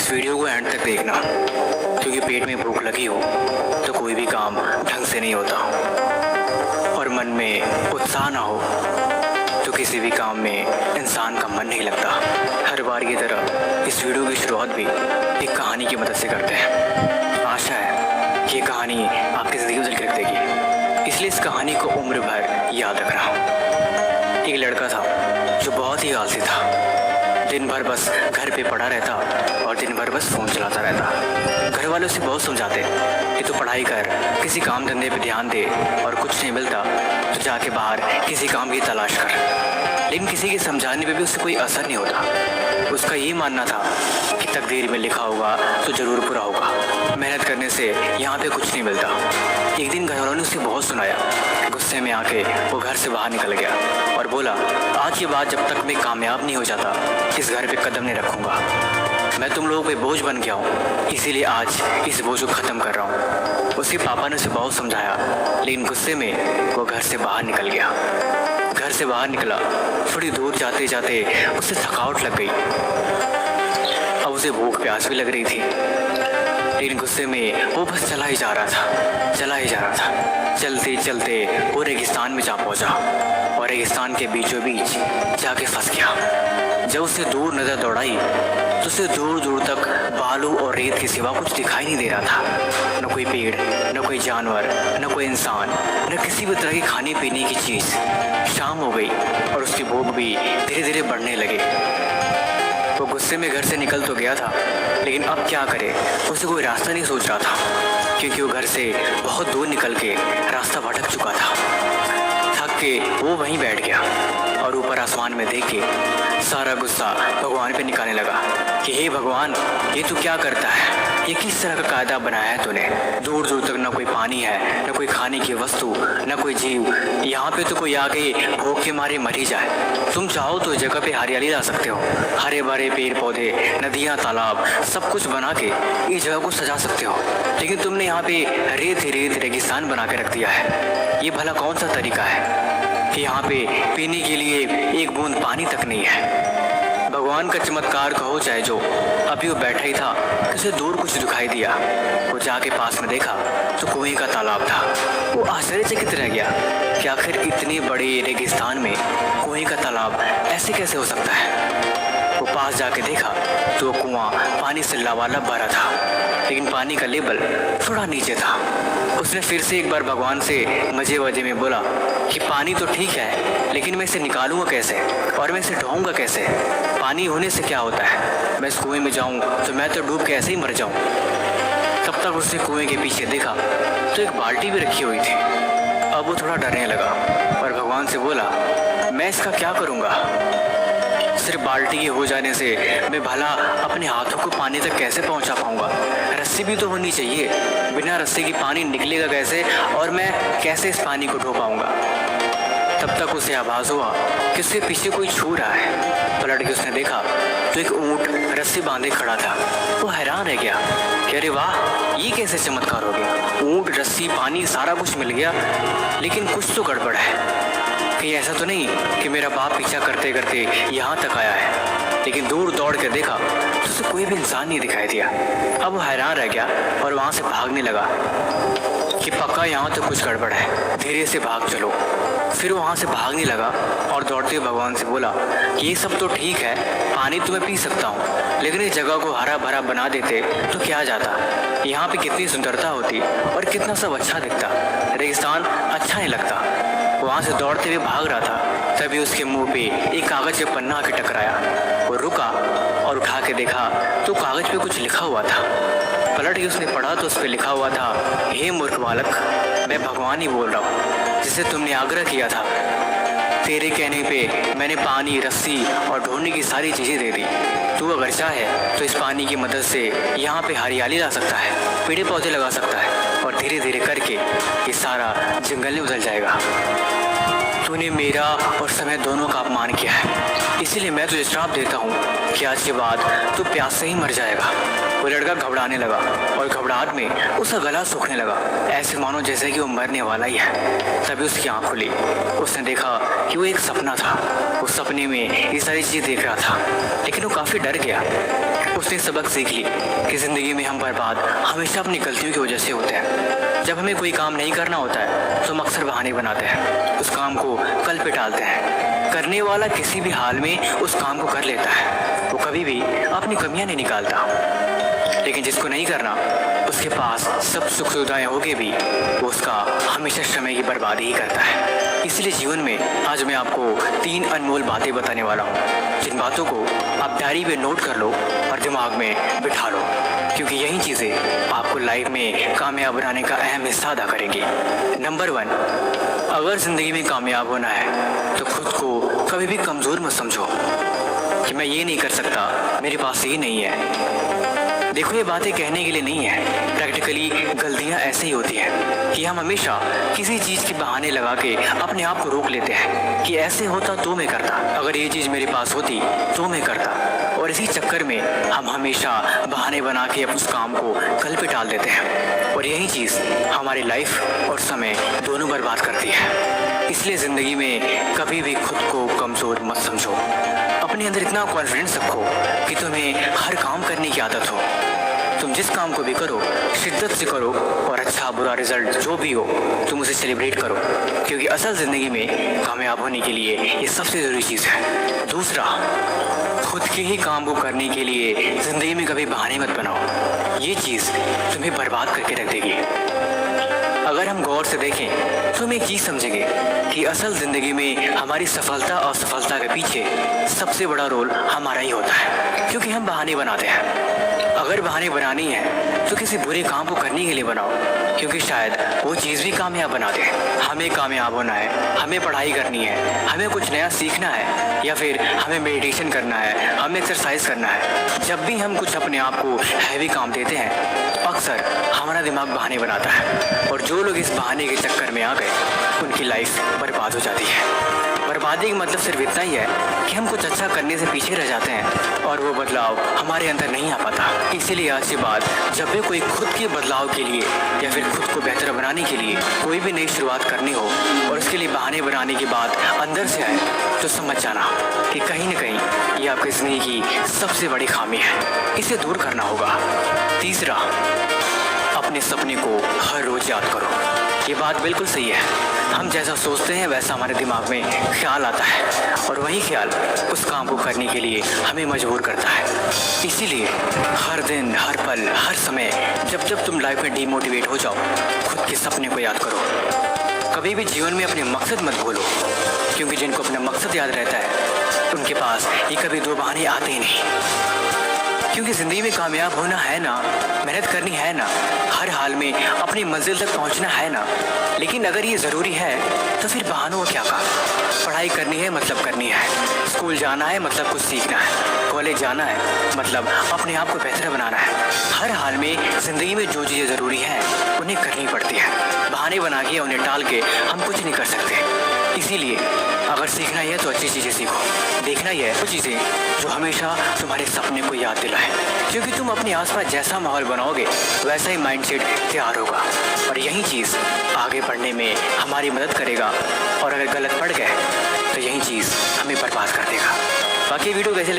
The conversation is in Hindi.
इस वीडियो को एंड तक देखना, क्योंकि पेट में भूख लगी हो तो कोई भी काम ढंग से नहीं होता, और मन में उत्साह ना हो तो किसी भी काम में इंसान का मन नहीं लगता। हर बार की तरह इस वीडियो की शुरुआत भी एक कहानी की मदद से करते हैं। आशा है कि ये कहानी आपकी ज़िंदगी में झलक देगी, इसलिए इस कहानी को उम्र भर याद रखना। एक लड़का था जो बहुत ही आलसी था। दिन भर बस घर पे पड़ा रहता और दिन भर बस फ़ोन चलाता रहता। घर वालों से बहुत समझाते कि तू पढ़ाई कर, किसी काम धंधे पे ध्यान दे, और कुछ नहीं मिलता तो जाके बाहर किसी काम की तलाश कर। लेकिन किसी के समझाने पे भी उससे कोई असर नहीं होता। उसका ये मानना था कि तकदीर में लिखा होगा तो ज़रूर पूरा होगा, मेहनत करने से यहाँ पे कुछ नहीं मिलता। एक दिन घर वालों ने उसे बहुत सुनाया। गुस्से में आके वो घर से बाहर निकल गया और बोला, आज के बाद जब तक मैं कामयाब नहीं हो जाता इस घर पे कदम नहीं रखूँगा। मैं तुम लोगों पे बोझ बन गया हूँ, इसीलिए आज इस बोझ को ख़त्म कर रहा हूँ। उसके पापा ने उसे बहुत समझाया, लेकिन गुस्से में वो घर से बाहर निकल गया। घर से बाहर निकला, थोड़ी दूर जाते जाते उसे थकावट लग गई। अब उसे भूख प्यास भी लग रही थी, लेकिन गुस्से में वो बस चला ही जा रहा था। चलते चलते वो रेगिस्तान में जा पहुंचा और रेगिस्तान के बीचों बीच जाके फंस गया। जब उसे दूर नज़र दौड़ाई तो उसे दूर दूर तक बालू और रेत के सिवा कुछ दिखाई नहीं दे रहा था। न कोई पेड़, न कोई जानवर, न कोई इंसान, न किसी भी तरह की खाने पीने की चीज़। शाम हो गई और उसकी भूख भी धीरे धीरे बढ़ने लगे। वो गुस्से में घर से निकल तो गया था, लेकिन अब क्या करे, उसे कोई रास्ता नहीं सोच रहा था, क्योंकि वो घर से बहुत दूर निकल के रास्ता भटक चुका था। थक के वो वहीं बैठ गया और ऊपर आसमान में देख के सारा गुस्सा भगवान पे निकालने लगा कि हे भगवान, ये तू क्या करता है? ये किस तरह का कायदा बनाया है तूने? दूर दूर तक न कोई पानी है, न कोई खाने की वस्तु, न कोई जीव। यहाँ पे तो कोई आके भूख के मारे मर ही जाए। तुम चाहो तो जगह पे हरियाली ला सकते हो, हरे भरे पेड़ पौधे, नदियाँ, तालाब, सब कुछ बना के इस जगह को सजा सकते हो, लेकिन तुमने यहाँ पे रेत ही रेत रेगिस्तान बना के रख दिया है। ये भला कौन सा तरीका है कि यहाँ पे पीने के लिए एक बूंद पानी तक नहीं है? भगवान का चमत्कार कहो चाहे जो, अभी वो बैठा ही था कि उसे दूर कुछ दिखाई दिया। वो जाके पास में देखा तो कुएं का तालाब था। वो आश्चर्यचकित रह गया कि आखिर इतने बड़े रेगिस्तान में कुएं का तालाब ऐसे कैसे हो सकता है। वो पास जाके देखा तो वो कुआं पानी से लबालब भरा था, लेकिन पानी का लेवल थोड़ा नीचे था। उसने फिर से एक बार भगवान से मजे वजे में बोला कि पानी तो ठीक है, लेकिन मैं इसे निकालूंगा कैसे और मैं इसे ढोऊंगा कैसे? पानी होने से क्या होता है? मैं इस कुएं में जाऊं तो मैं तो डूब के ऐसे ही मर जाऊं। तब तक उसने कुएं के पीछे देखा तो एक बाल्टी भी रखी हुई थी। अब वो थोड़ा डरने लगा और भगवान से बोला, मैं इसका क्या करूँगा? सिर्फ बाल्टी के हो जाने से मैं भला अपने हाथों को पानी तक कैसे पहुंचा पाऊंगा? रस्सी भी तो होनी चाहिए। बिना रस्सी की पानी निकलेगा कैसे और मैं कैसे इस पानी को ढो पाऊंगा? तब तक उसे आभास हुआ कि उसके पीछे कोई छू रहा है। पलट के उसने देखा तो एक ऊंट रस्सी बांधे खड़ा था। वो हैरान रह गया कि अरे वाह, ये कैसे चमत्कार हो गया? ऊंट, रस्सी, पानी, सारा कुछ मिल गया, लेकिन कुछ तो गड़बड़ है। कहीं ऐसा तो नहीं कि मेरा बाप पीछा करते करते यहाँ तक आया है? लेकिन दूर दौड़ कर देखा तो उसे कोई भी इंसान नहीं दिखाई दिया। अब वो हैरान रह गया और वहाँ से भागने लगा कि पक्का यहाँ तो कुछ गड़बड़ है, धीरे से भाग चलो। फिर वहाँ से भागने लगा और दौड़ते हुए भगवान से बोला, ये सब तो ठीक है, पानी तो मैं पी सकता हूँ, लेकिन इस जगह को हरा भरा बना देते तो क्या जाता? यहाँ पे कितनी सुंदरता होती और कितना सब अच्छा दिखता। रेगिस्तान अच्छा नहीं लगता। वहाँ से दौड़ते हुए भाग रहा था, तभी उसके मुंह पे एक कागज का पन्ना आके टकराया। वो रुका और उठा के देखा तो कागज पे कुछ लिखा हुआ था। पलट के उसने पढ़ा तो उस पर लिखा हुआ था, हे मूर्ख बालक, मैं भगवान ही बोल रहा हूँ जिसे तुमने आग्रह किया था। तेरे कहने पे मैंने पानी, रस्सी और ढूंढने की सारी चीज़ें दे दी। तू अगर चाहे तो इस पानी की मदद से यहाँ पे हरियाली ला सकता है, पेड़ पौधे लगा सकता है, और धीरे धीरे करके ये सारा जंगल में बदल जाएगा। तूने मेरा और समय दोनों का अपमान किया है, इसीलिए मैं तुझे श्राप देता हूँ कि आज के बाद तू प्यास से ही मर जाएगा। वो लड़का घबराने लगा और घबराहट में उसका गला सूखने लगा, ऐसे मानो जैसे कि वो मरने वाला ही है। तभी उसकी आँख खुली। उसने देखा कि वो एक सपना था। उस सपने में ये सारी चीज़ें देख रहा था, लेकिन वो काफ़ी डर गया उसने सबक सीख ली कि ज़िंदगी में हम बर्बाद हमेशा अपनी गलतियों की वजह से होते हैं। जब हमें कोई काम नहीं करना होता है तो हम अक्सर बहाने बनाते हैं, उस काम को कल पे टालते हैं। करने वाला किसी भी हाल में उस काम को कर लेता है, वो कभी भी अपनी कमियां नहीं निकालता। लेकिन जिसको नहीं करना, उसके पास सब सुख सुविधाएं होके भी वो उसका हमेशा समय की बर्बादी ही करता है। इसलिए जीवन में आज मैं आपको 3 अनमोल बातें बताने वाला हूँ, जिन बातों को आप डायरी पे नोट कर लो और दिमाग में बिठा लो, क्योंकि यही चीज़ें आपको लाइफ में कामयाब बनाने का अहम हिस्सा अदा करेंगी। नंबर 1, अगर ज़िंदगी में कामयाब होना है तो खुद को कभी भी कमज़ोर मत समझो कि मैं ये नहीं कर सकता, मेरे पास ये नहीं है। देखो, ये बातें कहने के लिए नहीं है, प्रैक्टिकली गलतियाँ ऐसे ही होती हैं कि हम हमेशा किसी चीज़ के बहाने लगा के अपने आप को रोक लेते हैं कि ऐसे होता तो मैं करता, अगर ये चीज़ मेरे पास होती तो मैं करता। और इसी चक्कर में हम हमेशा बहाने बना के उस काम को कल पे टाल देते हैं, और यही चीज़ हमारी लाइफ और समय दोनों बर्बाद करती है। इसलिए ज़िंदगी में कभी भी खुद को कमज़ोर मत समझो। अपने अंदर इतना कॉन्फिडेंस रखो कि तुम्हें हर काम करने की आदत हो। तुम जिस काम को भी करो शिद्दत से करो, और अच्छा बुरा रिजल्ट जो भी हो तुम उसे सेलिब्रेट करो, क्योंकि असल ज़िंदगी में कामयाब होने के लिए ये सबसे ज़रूरी चीज़ है। दूसरा, खुद के ही काम को करने के लिए ज़िंदगी में कभी बहाने मत बनाओ, ये चीज़ तुम्हें बर्बाद करके रख देगी। अगर हम गौर से देखें तो हम एक चीज़ समझेंगे कि असल ज़िंदगी में हमारी सफलता और असफलता के पीछे सबसे बड़ा रोल हमारा ही होता है, क्योंकि हम बहाने बनाते हैं। अगर बहाने बनानी है तो किसी बुरे काम को करने के लिए बनाओ, क्योंकि शायद वो चीज़ भी कामयाब बना दे। हमें कामयाब होना है, हमें पढ़ाई करनी है, हमें कुछ नया सीखना है, या फिर हमें मेडिटेशन करना है, हमें एक्सरसाइज करना है। जब भी हम कुछ अपने आप को हैवी काम देते हैं तो अक्सर हमारा दिमाग बहाने बनाता है, और जो लोग इस बहाने के चक्कर में आ गए उनकी लाइफ बर्बाद हो जाती है। बर्बादी का मतलब सिर्फ इतना ही है कि हम कुछ अच्छा करने से पीछे रह जाते हैं और वो बदलाव हमारे अंदर नहीं आ पाता। इसीलिए आज के बाद जब भी कोई खुद के बदलाव के लिए या फिर खुद को बेहतर बनाने के लिए कोई भी नई शुरुआत करनी हो और उसके लिए बहाने बनाने की बात अंदर से आए, तो समझ जाना कि कहीं ना कहीं ये आपकी ज़िंदगी की सबसे बड़ी खामी है, इसे दूर करना होगा। तीसरा, अपने सपने को हर रोज़ याद करो। ये बात बिल्कुल सही है, हम जैसा सोचते हैं वैसा हमारे दिमाग में ख्याल आता है, और वही ख्याल उस काम को करने के लिए हमें मजबूर करता है। इसीलिए हर दिन, हर पल, हर समय जब जब तुम लाइफ में डीमोटिवेट हो जाओ, खुद के सपने को याद करो। कभी भी जीवन में अपने मकसद मत भूलो, क्योंकि जिनको अपना मकसद याद रहता है उनके पास ये कभी दो बहाने आते ही नहीं। क्योंकि ज़िंदगी में कामयाब होना है ना, मेहनत करनी है ना, हर हाल में अपनी मंजिल तक पहुंचना है ना। लेकिन अगर ये ज़रूरी है तो फिर बहानों का क्या काम। पढ़ाई करनी है मतलब करनी है, स्कूल जाना है मतलब कुछ सीखना है, कॉलेज जाना है मतलब अपने आप को बेहतर बनाना है। हर हाल में ज़िंदगी में जो चीज़ें ज़रूरी हैं उन्हें करनी पड़ती है। बहाने बना के उन्हें टाल के हम कुछ नहीं कर सकते। इसीलिए अगर सीखना ही है तो अच्छी चीज़ें सीखो, देखना ही है वो चीज़ें जो हमेशा तुम्हारे सपने को याद दिलाए, क्योंकि तुम अपने आसपास जैसा माहौल बनाओगे वैसा ही माइंडसेट तैयार होगा, और यही चीज़ आगे बढ़ने में हमारी मदद करेगा। और अगर गलत पड़ गए तो यही चीज़ हमें बर्बाद कर देगा। बाकी वीडियो कैसे